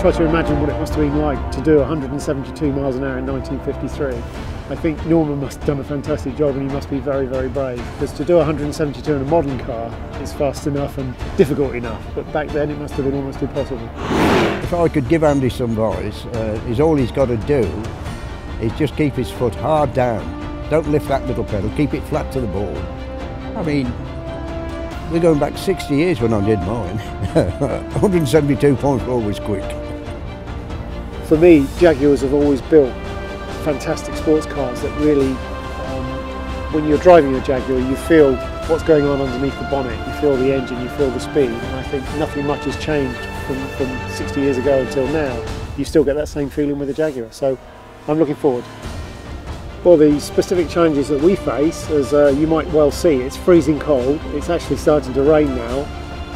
try to imagine what it must have been like to do 172 miles an hour in 1953. I think Norman must have done a fantastic job, and he must be very, very brave, because to do 172 in a modern car is fast enough and difficult enough, but back then it must have been almost impossible. If I could give Andy some advice, is all he's got to do is just keep his foot hard down. Don't lift that middle pedal, keep it flat to the board. I mean, we're going back 60 years when I did mine. 172.4 was quick. For me, Jaguars have always built fantastic sports cars that really, when you're driving a Jaguar, you feel what's going on underneath the bonnet, you feel the engine, you feel the speed, and I think nothing much has changed from 60 years ago until now. You still get that same feeling with the Jaguar, so I'm looking forward. Well, the specific challenges that we face, as you might well see, it's freezing cold, it's actually starting to rain now,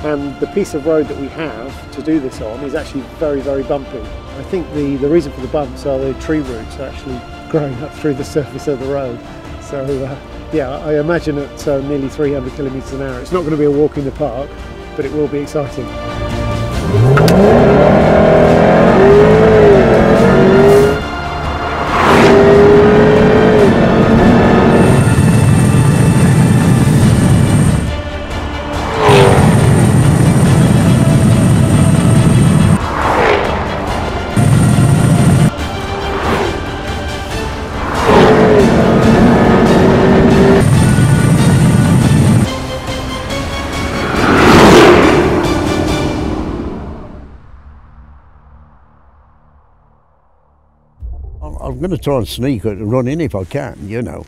and the piece of road that we have to do this on is actually very, very bumpy. I think the reason for the bumps are the tree roots actually growing up through the surface of the road. So yeah, I imagine at nearly 300 kilometres an hour, it's not going to be a walk in the park, but it will be exciting. I'm going to try and sneak it and run in if I can, you know.